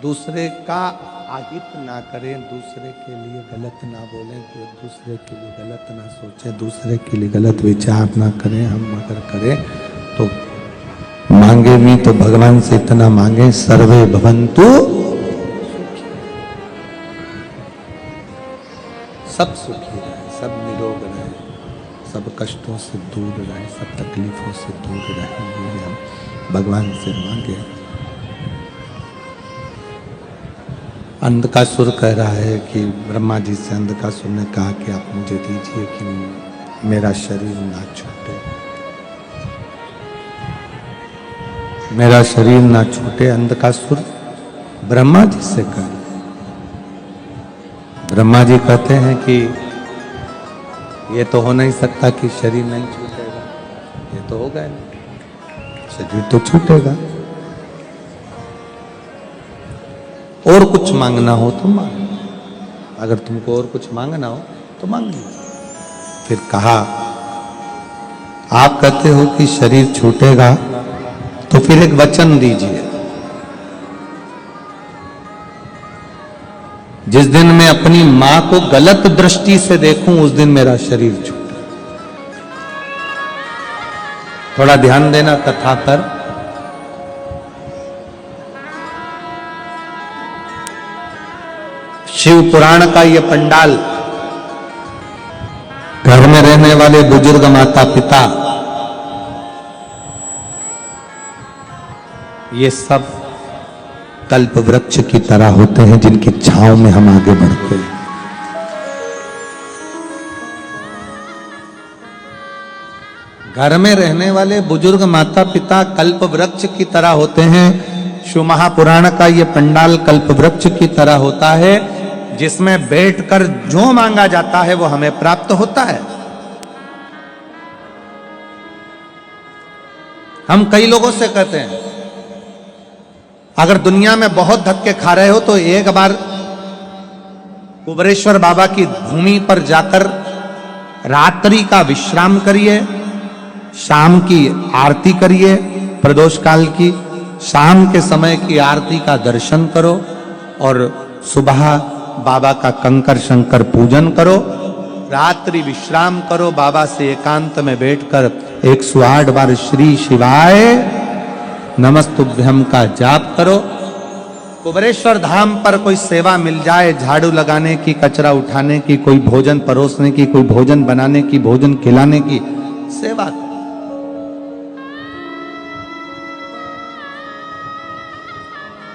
दूसरे का आहित ना करें, दूसरे के लिए गलत ना बोलें, दूसरे के लिए गलत ना सोचें, दूसरे के लिए गलत विचार ना करें। हम अगर करें तो मांगे भी तो भगवान से इतना मांगे, सर्वे भवन्तु, सब सुखी रहे, सब निरोग रहे, सब कष्टों से दूर रहे, सब तकलीफों से दूर रहे, ये हम भगवान से मांगे। अंधकासुर कह रहा है कि ब्रह्मा जी से अंधकासुर ने कहा कि आप मुझे दीजिए कि मेरा शरीर ना छूटे, मेरा शरीर ना छूटे। अंधकासुर ब्रह्मा जी से कहा। ब्रह्मा जी कहते हैं कि ये तो हो नहीं सकता कि शरीर नहीं छूटेगा, ये तो होगा नहीं, शरीर तो छूटेगा। और कुछ मांगना हो तो मांग, अगर तुमको और कुछ मांगना हो तो मांग लीजिए। फिर कहा, आप कहते हो कि शरीर छूटेगा, तो फिर एक वचन दीजिए। जिस दिन मैं अपनी मां को गलत दृष्टि से देखूं उस दिन मेरा शरीर छूटे। थोड़ा ध्यान देना कथा पर। शिव पुराण का ये पंडाल, घर में रहने वाले बुजुर्ग माता पिता, ये सब कल्प वृक्ष की तरह होते हैं जिनकी छांव में हम आगे बढ़ते हैं। घर में रहने वाले बुजुर्ग माता पिता कल्प वृक्ष की तरह होते हैं। शिव महापुराण का ये पंडाल कल्प वृक्ष की तरह होता है, जिसमें बैठकर जो मांगा जाता है वो हमें प्राप्त होता है। हम कई लोगों से कहते हैं, अगर दुनिया में बहुत धक्के खा रहे हो तो एक बार कुबेरेश्वर बाबा की भूमि पर जाकर रात्रि का विश्राम करिए, शाम की आरती करिए, प्रदोष काल की शाम के समय की आरती का दर्शन करो और सुबह बाबा का कंकर शंकर पूजन करो, रात्रि विश्राम करो, बाबा से एकांत में बैठकर 108 बार श्री शिवाय नमस्तुभ्यम का जाप करो। कुबेरेश्वर धाम पर कोई सेवा मिल जाए, झाड़ू लगाने की, कचरा उठाने की, कोई भोजन परोसने की, कोई भोजन बनाने की, भोजन खिलाने की सेवा।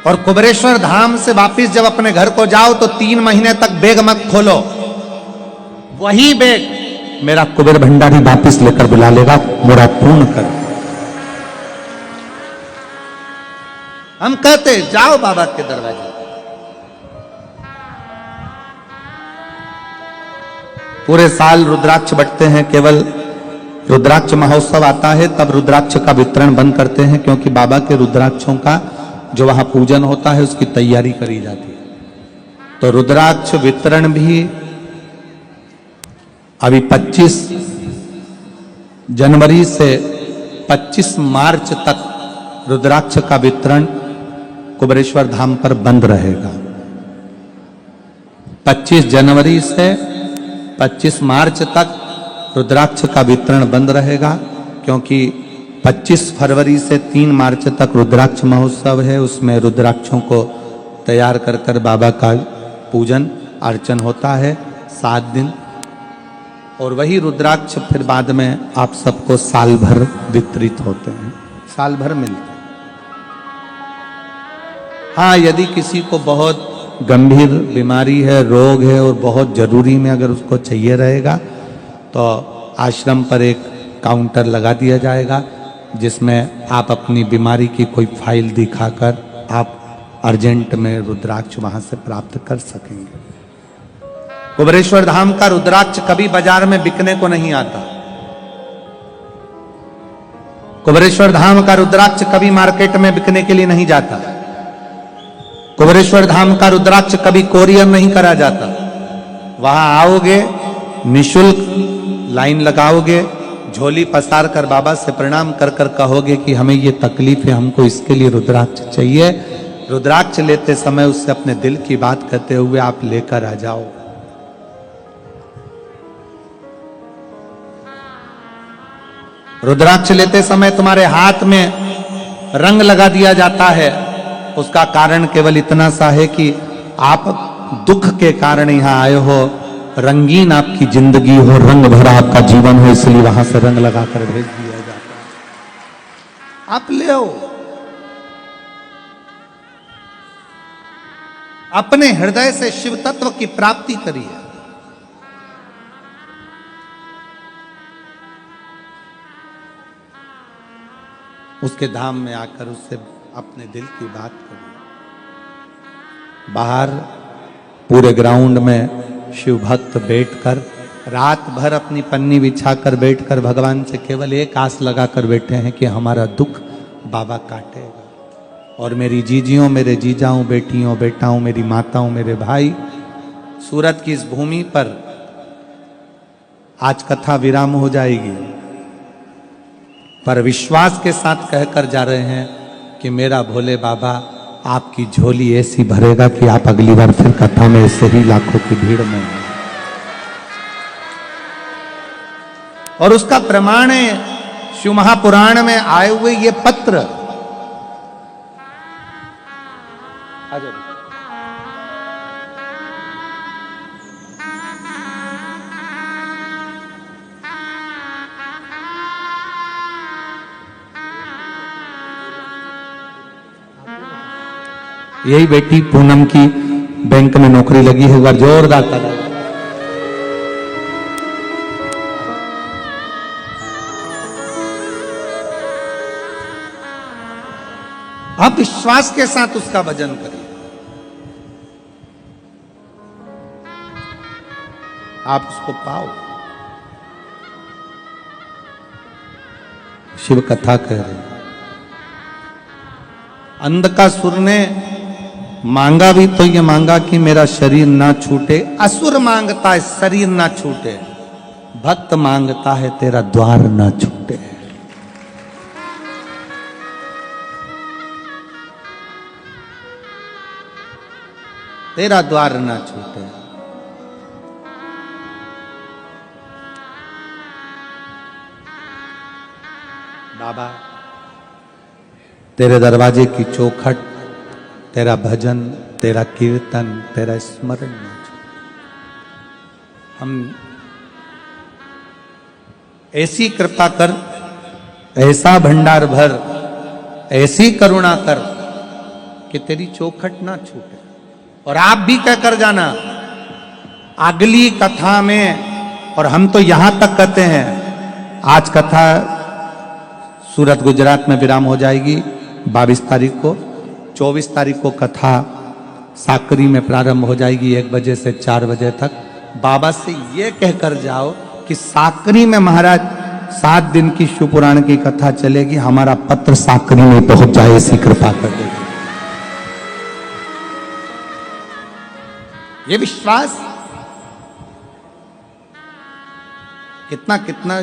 और कुबेरेश्वर धाम से वापिस जब अपने घर को जाओ तो 3 महीने तक बैग मत खोलो। वही बैग मेरा कुबेर भंडारी वापिस लेकर बुला लेगा, मेरा पूर्ण कर। हम कहते जाओ बाबा के दरवाजे। पूरे साल रुद्राक्ष बटते हैं, केवल रुद्राक्ष महोत्सव आता है तब रुद्राक्ष का वितरण बंद करते हैं, क्योंकि बाबा के रुद्राक्षों का जो वहां पूजन होता है उसकी तैयारी करी जाती है। तो रुद्राक्ष वितरण भी अभी 25 जनवरी से 25 मार्च तक रुद्राक्ष का वितरण कुबेरेश्वर धाम पर बंद रहेगा। 25 जनवरी से 25 मार्च तक रुद्राक्ष का वितरण बंद रहेगा, क्योंकि 25 फरवरी से 3 मार्च तक रुद्राक्ष महोत्सव है। उसमें रुद्राक्षों को तैयार कर कर बाबा का पूजन अर्चन होता है 7 दिन, और वही रुद्राक्ष फिर बाद में आप सबको साल भर वितरित होते हैं, साल भर मिलते हैं। हाँ, यदि किसी को बहुत गंभीर बीमारी है, रोग है और बहुत जरूरी में अगर उसको चाहिए रहेगा तो आश्रम पर एक काउंटर लगा दिया जाएगा, जिसमें आप अपनी बीमारी की कोई फाइल दिखाकर आप अर्जेंट में रुद्राक्ष वहां से प्राप्त कर सकेंगे। कुबेरेश्वर धाम का रुद्राक्ष कभी बाजार में बिकने को नहीं आता। कुबेरेश्वर धाम का रुद्राक्ष कभी मार्केट में बिकने के लिए नहीं जाता। कुबेरेश्वर धाम का रुद्राक्ष कभी कोरियर नहीं करा जाता। वहां आओगे, निशुल्क लाइन लगाओगे, झोली पसार कर बाबा से प्रणाम कर कर कहोगे कि हमें ये तकलीफ है, हमको इसके लिए रुद्राक्ष चाहिए। रुद्राक्ष लेते समय उससे अपने दिल की बात कहते हुए आप लेकर आ जाओ। रुद्राक्ष लेते समय तुम्हारे हाथ में रंग लगा दिया जाता है। उसका कारण केवल इतना सा है कि आप दुख के कारण यहां आए हो, रंगीन आपकी जिंदगी हो, रंग भरा आपका जीवन हो, इसलिए वहां से रंग लगाकर भेज दिया जाता है। आप ले आओ, अपने हृदय से शिव तत्व की प्राप्ति करिए। उसके धाम में आकर उससे अपने दिल की बात करिए। बाहर पूरे ग्राउंड में शिव भक्त बैठकर रात भर अपनी पन्नी बिछाकर बैठकर भगवान से केवल एक आस लगाकर बैठे हैं कि हमारा दुख बाबा काटेगा। और मेरी जीजियों, मेरे जीजाओं, बेटियों, बेटाओं, मेरी माताओं, मेरे भाई, सूरत की इस भूमि पर आज कथा विराम हो जाएगी, पर विश्वास के साथ कहकर जा रहे हैं कि मेरा भोले बाबा आपकी झोली ऐसी भरेगा कि आप अगली बार फिर कथा में ऐसे ही लाखों की भीड़ में हैं। और उसका प्रमाण है शिव महापुराण में आए हुए ये पत्र। आ जाओ। यही बेटी पूनम की बैंक में नौकरी लगी है, एक बार जोरदार ताली। आप विश्वास के साथ उसका भजन करिए, आप उसको पाओ। शिव कथा कह रहे हैं। अंधकासुर ने मांगा भी तो ये मांगा कि मेरा शरीर ना छूटे। असुर मांगता है शरीर ना छूटे, भक्त मांगता है तेरा द्वार ना छूटे। तेरा द्वार ना छूटे। बाबा तेरे दरवाजे की चौखट, तेरा भजन, तेरा कीर्तन, तेरा स्मरण ना छूटे। हम ऐसी कृपा कर, ऐसा भंडार भर, ऐसी करुणा कर कि तेरी चौखट ना छूटे। और आप भी कह कर जाना अगली कथा में। और हम तो यहां तक कहते हैं, आज कथा सूरत गुजरात में विराम हो जाएगी 22 तारीख को। 24 तारीख को कथा साकरी में प्रारंभ हो जाएगी 1 बजे से 4 बजे तक। बाबा से ये कहकर जाओ कि साकरी में महाराज 7 दिन की शिव पुराण की कथा चलेगी, हमारा पत्र साकरी में पहुंच जाए, ऐसी कृपा कर देगी। ये विश्वास कितना कितना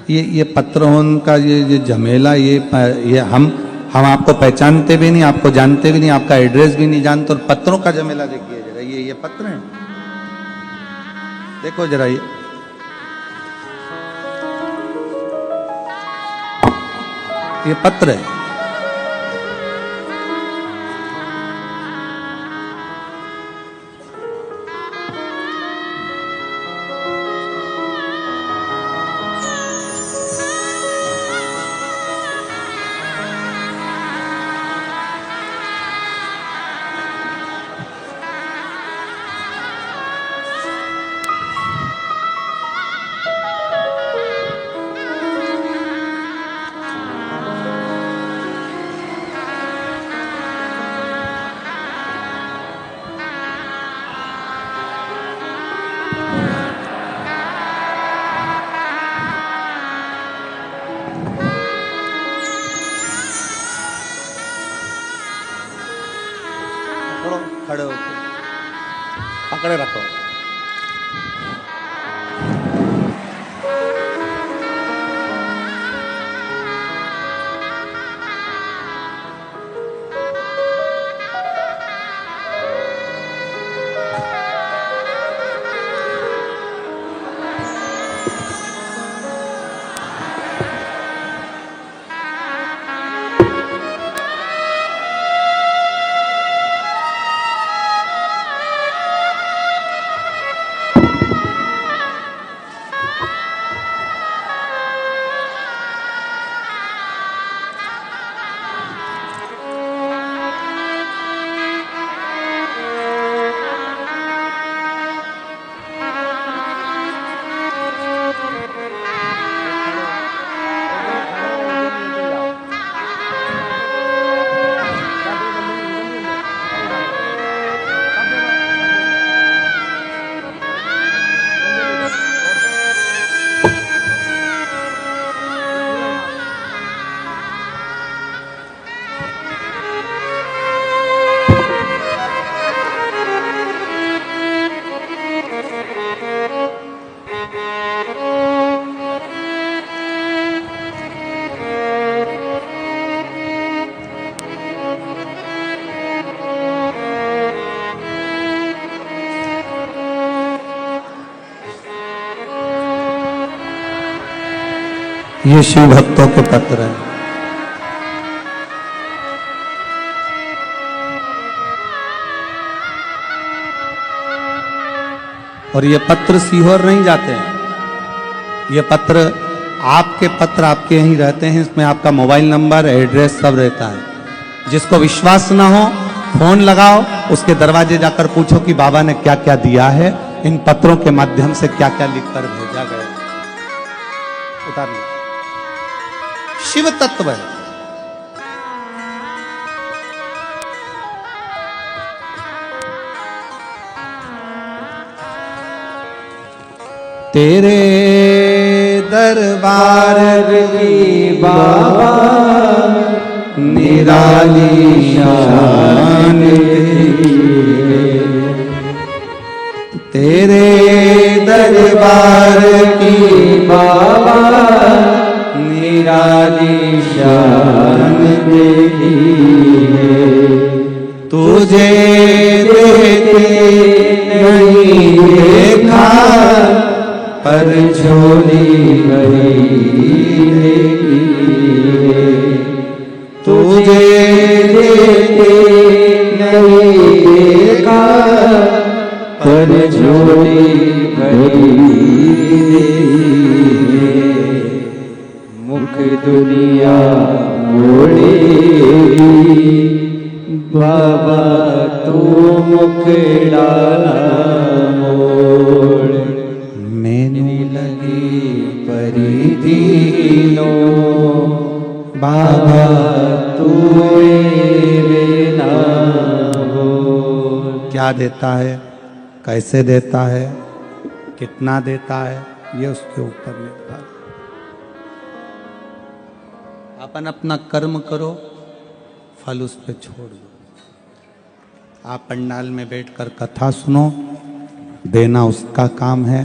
ये पत्रों का ये झमेला, ये हम आपको पहचानते भी नहीं, आपको जानते भी नहीं, आपका एड्रेस भी नहीं जानते, और पत्रों का झमेला देखिए जरा। ये पत्र हैं, देखो जरा, ये पत्र है। खड़े होकर पकड़े रखो। ये शिव भक्तों के पत्र हैं। और ये पत्र सीहोर नहीं जाते हैं, ये पत्र आपके यहीं रहते हैं। इसमें आपका मोबाइल नंबर, एड्रेस सब रहता है। जिसको विश्वास ना हो फोन लगाओ, उसके दरवाजे जाकर पूछो कि बाबा ने क्या क्या दिया है, इन पत्रों के माध्यम से क्या क्या लिखकर भेजा गया। उतार लो, शिव तत्व है। तेरे दरबार की बाबा निराली शान तेरे दरबार की बाबा निराली शान तेरी है। तुझे देते नहीं देखा पर झोली भरी है। तुझे देते नहीं देखा पर झोली भरी है। मुख दुनिया मोड़ेगी बाबा तू मुख डाला मोड़। मैंने लगी परिधीनो बाबा तू बिना हो। क्या देता है, कैसे देता है, कितना देता है, ये उसके ऊपर निर्भर। अपन अपना कर्म करो, फल उस पे छोड़ दो। आप पंडाल में बैठकर कथा सुनो, देना उसका काम है।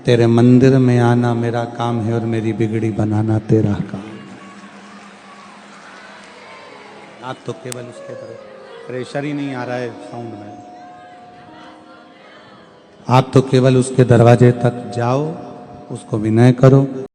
तेरे मंदिर में आना मेरा काम है और मेरी बिगड़ी बनाना तेरा काम। आप तो केवल उसके तरफ प्रेशर ही नहीं आ रहा है साउंड में। आप तो केवल उसके दरवाजे तक जाओ, उसको विनय करो।